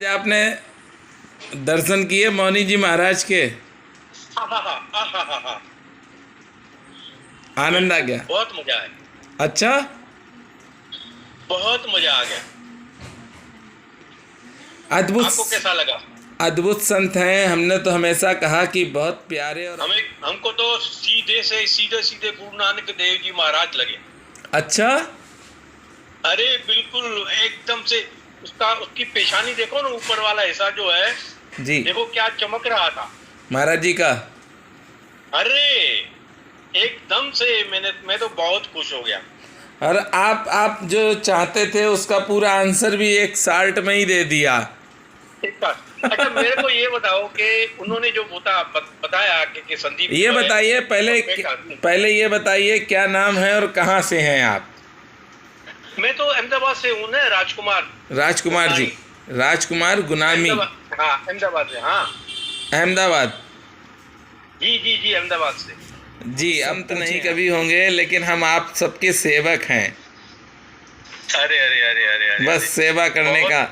आपने दर्शन किए मौनी जी महाराज के? हाँ हाँ हाँ हाँ हाँ हाँ हाँ, आनंद आ बिल्कुल गया? बहुत मजा आया। अच्छा, बहुत मजा आ गया। अद्भुत। आपको कैसा लगा? अद्भुत संत हैं। हमने तो हमेशा कहा कि बहुत प्यारे और हमको तो सीधे सीधे गुरु नानक देव जी महाराज लगे। अच्छा। अरे बिल्कुल एकदम से। उसकी पेशानी देखो ना, ऊपर वाला हिस्सा जो है, जी, देखो क्या चमक रहा था। महाराज जी का। अरे एकदम से मैं तो बहुत खुश हो गया। और आप जो चाहते थे उसका पूरा आंसर भी एक शार्ट में ही दे दिया। अच्छा मेरे को ये बताओ कि उन्होंने जो बताया कि संदीप ये जो है बताइए पहले, परफेक्ट आदमी। पहले ये बताइए क्या नाम है और कहाँ से हैं आप? मैं तो अहमदाबाद से हूँ ना, राजकुमार। राजकुमार जी, राजकुमार गुनामी। हाँ अहमदाबाद से, हाँ। अहमदाबाद। जी जी जी, अहमदाबाद से। जी, हम तो नहीं कभी होंगे, लेकिन हम आप सबके सेवक हैं। अरे अरे अरे अरे अरे, बस सेवा करने का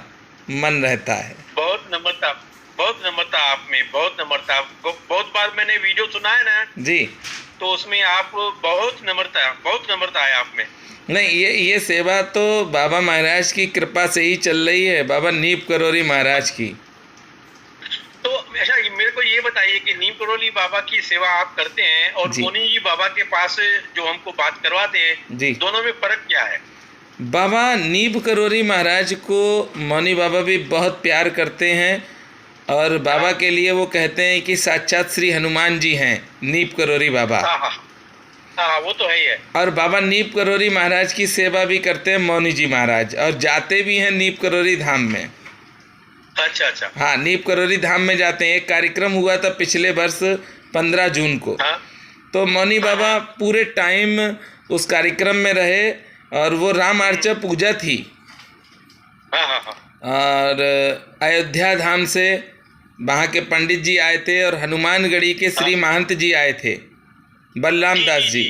मन रहता है। बहुत नम्रता, बहुत नम्रता आप में, बहुत नम्रता। बहुत बार मैंने वीडियो सुना है ना जी, तो उसमें आप बहुत नम्रता है आप में। नहीं, ये सेवा तो बाबा महाराज की कृपा से ही चल रही है, बाबा नीप करोरी महाराज की। तो अच्छा मेरे को ये बताइए कि नीम करोली बाबा की सेवा आप करते हैं और जी। मोनी जी बाबा के पास जो हमको बात करवाते हैं, जी, दोनों में फर्क क्या है? बाबा नीप करोरी महाराज को मौनी बाबा भी बहुत प्यार करते हैं और बाबा के लिए वो कहते हैं कि साक्षात श्री हनुमान जी हैं नीप करोरी बाबा। हाँ हाँ हाँ, वो तो है ही है। और बाबा नीप करोरी महाराज की सेवा भी करते हैं मौनी जी महाराज, और जाते भी हैं नीप करोरी धाम में। अच्छा अच्छा। हाँ, नीप करोरी धाम में जाते हैं। एक कार्यक्रम हुआ था पिछले वर्ष 15 जून को। हाँ तो मौनी बाबा पूरे टाइम उस कार्यक्रम में रहे और वो राम अर्चा पूजा थी। हाँ हाँ हाँ। और अयोध्या धाम से वहाँ के पंडित जी आए थे और हनुमानगढ़ी के श्री महंत जी आए थे, बलराम दास जी।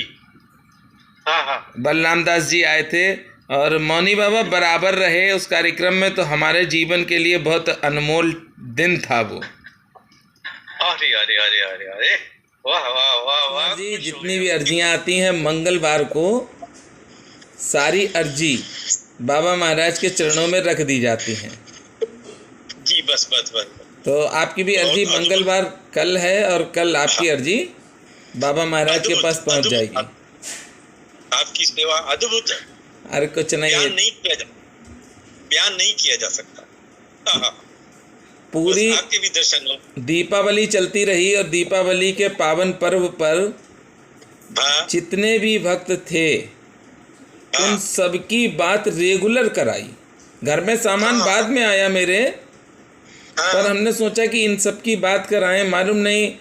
हाँ हाँ। बलराम दास जी आए थे और मौनी बाबा बराबर रहे उस कार्यक्रम में। तो हमारे जीवन के लिए बहुत अनमोल दिन था वो। अरे अरे अरे अरे अरे, वाह वाह वाह वाह जी, जितनी भी अर्जियां आती हैं मंगलवार को, सारी अर्जी बाबा महाराज के चरणों में रख दी जाती हैं। जी, बस बस बस। तो आपकी भी अर्जी मंगलवार कल है और कल आपकी अर्जी बाबा महाराज के पास पहुंच जाएगी। आपकी सेवा अद्भुत है। अरे कुछ नहीं है, बयान नहीं किया जा सकता। हाँ हाँ, पूरी आपके भी दर्शन हो। दीपावली चलती रही और दीपावली के पावन पर्व पर हाँ जितने भी भक्त थे उन सबकी बात रेगुलर कराई। घर में सामान बाद में आया मेरे, पर हमने सोचा कि इन सब की बात कराएं। मालूम नहीं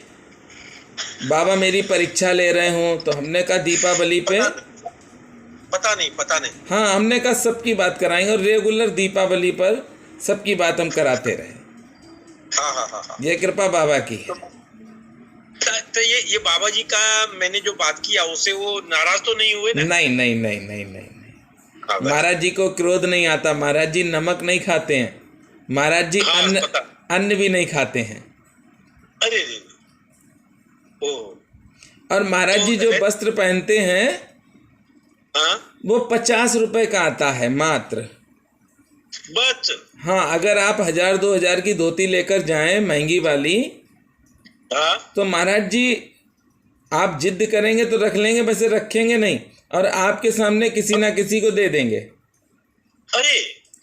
बाबा मेरी परीक्षा ले रहे हों, तो हमने कहा दीपावली पे पता नहीं। हाँ, हमने कहा सबकी बात कराएंगे और रेगुलर दीपावली पर सबकी बात हम कराते रहे। हाँ हाँ हाँ। ये कृपा बाबा की है। तो ये बाबा जी का मैंने जो बात किया उससे वो नाराज तो नहीं हुए ना? नहीं नहीं नहीं नहीं नहीं, नहीं। महाराज जी को क्रोध नहीं आता। महाराज जी नमक नहीं खाते हैं। महाराज जी अन्न भी नहीं खाते हैं। अरे ओ। और महाराज जी जो वस्त्र पहनते हैं वो 50 रुपए का आता है मात्र। बस हाँ, अगर आप 1000-2000 की धोती लेकर जाएं महंगी वाली, तो महाराज जी आप जिद करेंगे तो रख लेंगे, वैसे रखेंगे नहीं और आपके सामने किसी ना किसी को दे देंगे। अरे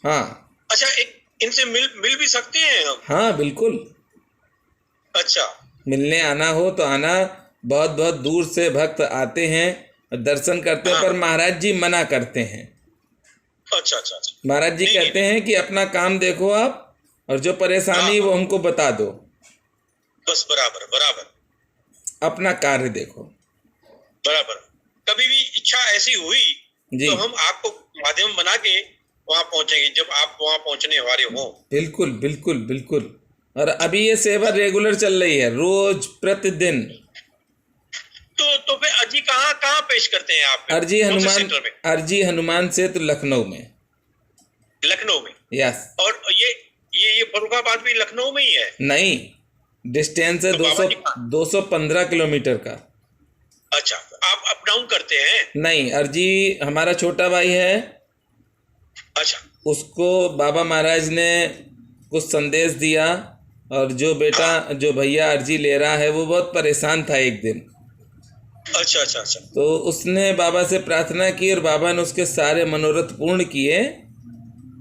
हाँ। अच्छा, इनसे मिल भी सकते हैं हम? हाँ बिल्कुल। अच्छा, मिलने आना हो तो आना। बहुत बहुत दूर से भक्त आते हैं और दर्शन करते हैं, पर महाराज जी मना करते हैं। अच्छा अच्छा अच्छा। महाराज जी कहते हैं कि अपना काम देखो आप, और जो परेशानी वो हमको बता दो। बस बराबर बराबर। अपना कार्य देखो। बराबर। कभी भी इच्छा ऐसी हुई जी, तो हम आपको माध्यम बना के वहां पहुंचेंगे जब आप वहां पहुंचने वाले हो। बिल्कुल बिल्कुल बिल्कुल। और अभी ये सेवा रेगुलर चल रही है, रोज प्रतिदिन। तो फिर अर्जी कहाँ पेश करते हैं आप? अर्जी हनुमान सेतु लखनऊ में। लखनऊ में? यस। और ये फर्रुखाबाद भी लखनऊ में ही है? नहीं, डिस्टेंस है तो बाबा जी 215 किलोमीटर का। अच्छा, आप अप डाउन करते हैं? नहीं, अर्जी हमारा छोटा भाई है, अच्छा उसको बाबा महाराज ने कुछ संदेश दिया, और जो बेटा जो भैया अर्जी ले रहा है वो बहुत परेशान था एक दिन। अच्छा अच्छा अच्छा। तो उसने बाबा से प्रार्थना की और बाबा ने उसके सारे मनोरथ पूर्ण किए।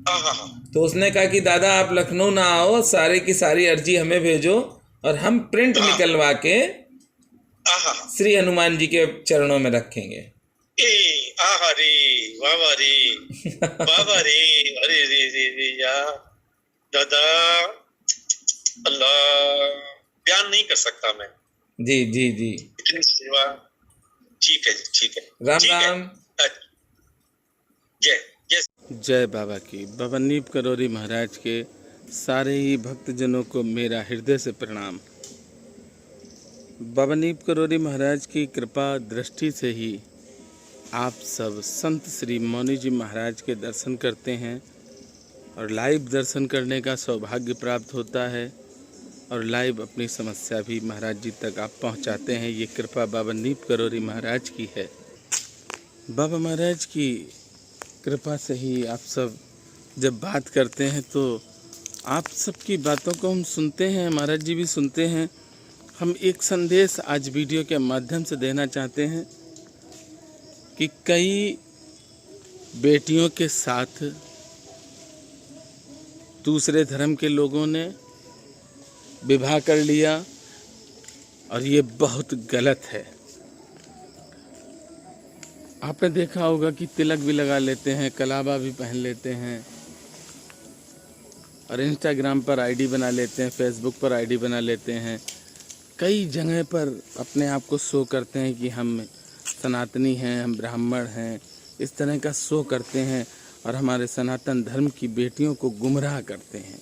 हाँ हाँ हाँ। तो उसने कहा कि दादा आप लखनऊ ना आओ, सारे की सारी अर्जी हमें भेजो और हम प्रिंट निकलवा के श्री हनुमान जी के चरणों में रखेंगे। आहा रे, बाबा रे, बाबा रे, अरे रे रे रे यार, दादा, अल्लाह, बयान नहीं कर सकता मैं। जी जी जी, इतनी सेवा। ठीक है जी, ठीक है, राम ठीक है। राम। जय जय जय बाबा की। बाबा नीप करोरी महाराज के सारे ही भक्तजनों को मेरा हृदय से प्रणाम। बाबा नीप करोरी महाराज की कृपा दृष्टि से ही आप सब संत श्री मौनी जी महाराज के दर्शन करते हैं और लाइव दर्शन करने का सौभाग्य प्राप्त होता है और लाइव अपनी समस्या भी महाराज जी तक आप पहुंचाते हैं। ये कृपा बाबा नीप करोरी महाराज की है। बाबा महाराज की कृपा से ही आप सब जब बात करते हैं तो आप सबकी बातों को हम सुनते हैं, महाराज जी भी सुनते हैं। हम एक संदेश आज वीडियो के माध्यम से देना चाहते हैं कि कई बेटियों के साथ दूसरे धर्म के लोगों ने विवाह कर लिया और ये बहुत गलत है। आपने देखा होगा कि तिलक भी लगा लेते हैं, कलावा भी पहन लेते हैं और इंस्टाग्राम पर आईडी बना लेते हैं, फेसबुक पर आईडी बना लेते हैं, कई जगह पर अपने आप को शो करते हैं कि हम सनातनी हैं, हम ब्राह्मण हैं, इस तरह का शो करते हैं और हमारे सनातन धर्म की बेटियों को गुमराह करते हैं।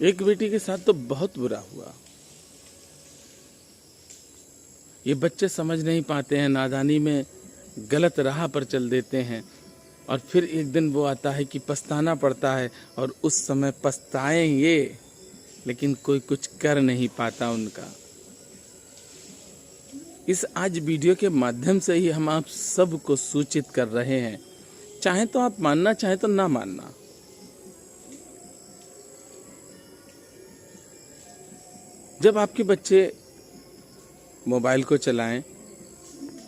एक बेटी के साथ तो बहुत बुरा हुआ। ये बच्चे समझ नहीं पाते हैं, नादानी में गलत राह पर चल देते हैं और फिर एक दिन वो आता है कि पछताना पड़ता है और उस समय पछताएंगे लेकिन कोई कुछ कर नहीं पाता उनका। इस आज वीडियो के माध्यम से ही हम आप सबको सूचित कर रहे हैं, चाहे तो आप मानना, चाहे तो ना मानना। जब आपके बच्चे मोबाइल को चलाएं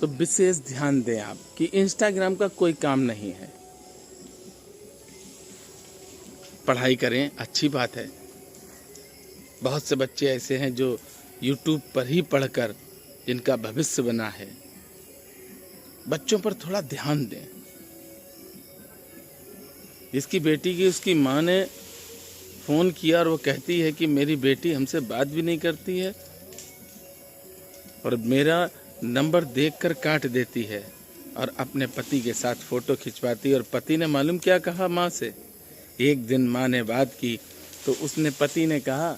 तो विशेष ध्यान दें आप कि इंस्टाग्राम का कोई काम नहीं है। पढ़ाई करें, अच्छी बात है। बहुत से बच्चे ऐसे हैं जो यूट्यूब पर ही पढ़कर जिनका भविष्य बना है। बच्चों पर थोड़ा ध्यान दें। जिसकी बेटी की उसकी माँ ने फ़ोन किया और वो कहती है कि मेरी बेटी हमसे बात भी नहीं करती है और मेरा नंबर देखकर काट देती है और अपने पति के साथ फ़ोटो खिंचवाती है। और पति ने मालूम क्या कहा माँ से? एक दिन माँ ने बात की तो उसने पति ने कहा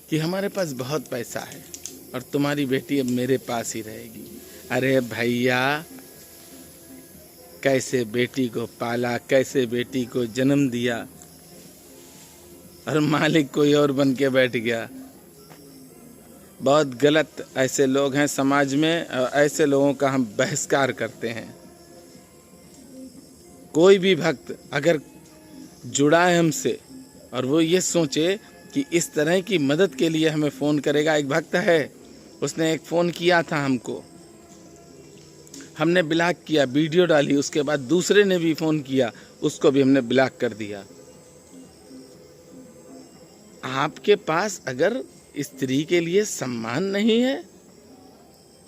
कि हमारे पास बहुत पैसा है और तुम्हारी बेटी अब मेरे पास ही रहेगी। अरे भैया, कैसे बेटी को पाला, कैसे बेटी को जन्म दिया और मालिक कोई और बन के बैठ गया। बहुत गलत ऐसे लोग हैं समाज में और ऐसे लोगों का हम बहिष्कार करते हैं। कोई भी भक्त अगर जुड़ा है हमसे और वो ये सोचे कि इस तरह की मदद के लिए हमें फ़ोन करेगा। एक भक्त है, उसने एक फ़ोन किया था हमको, हमने ब्लॉक किया, वीडियो डाली, उसके बाद दूसरे ने भी फ़ोन किया, उसको भी हमने ब्लॉक कर दिया। आपके पास अगर स्त्री के लिए सम्मान नहीं है,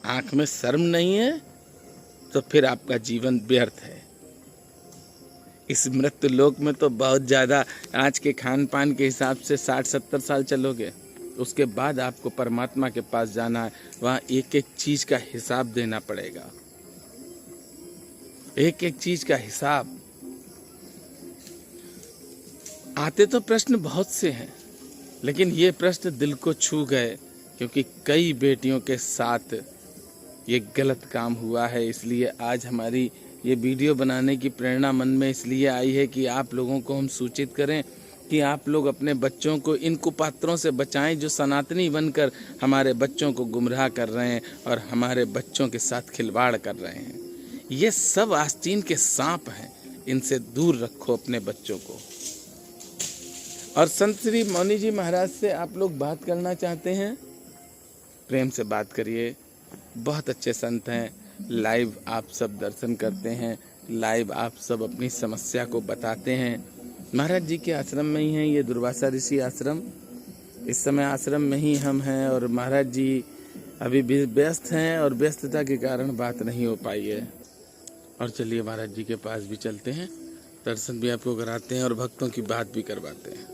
आँख में शर्म नहीं है, तो फिर आपका जीवन व्यर्थ है। इस मृत्यु लोक में तो बहुत ज़्यादा आज के खान पान के हिसाब से 60-70 साल चलोगे, उसके बाद आपको परमात्मा के पास जाना है। वहाँ एक एक चीज़ का हिसाब देना पड़ेगा, एक एक चीज़ का हिसाब। आते तो प्रश्न बहुत से हैं लेकिन ये प्रश्न दिल को छू गए क्योंकि कई बेटियों के साथ ये गलत काम हुआ है। इसलिए आज हमारी ये वीडियो बनाने की प्रेरणा मन में इसलिए आई है कि आप लोगों को हम सूचित करें कि आप लोग अपने बच्चों को इन कुपात्रों से बचाएं जो सनातनी बनकर हमारे बच्चों को गुमराह कर रहे हैं और हमारे बच्चों के साथ खिलवाड़ कर रहे हैं। ये सब आस्तीन के सांप हैं, इनसे दूर रखो अपने बच्चों को। और संत श्री मौनी जी महाराज से आप लोग बात करना चाहते हैं, प्रेम से बात करिए। बहुत अच्छे संत हैं, लाइव आप सब दर्शन करते हैं, लाइव आप सब अपनी समस्या को बताते हैं। महाराज जी के आश्रम में ही हैं, ये दुर्वासा ऋषि आश्रम। इस समय आश्रम में ही हम हैं और महाराज जी अभी भी व्यस्त हैं और व्यस्तता के कारण बात नहीं हो पाई है। और चलिए महाराज जी के पास भी चलते हैं, दर्शन भी आपको कराते हैं और भक्तों की बात भी करवाते हैं।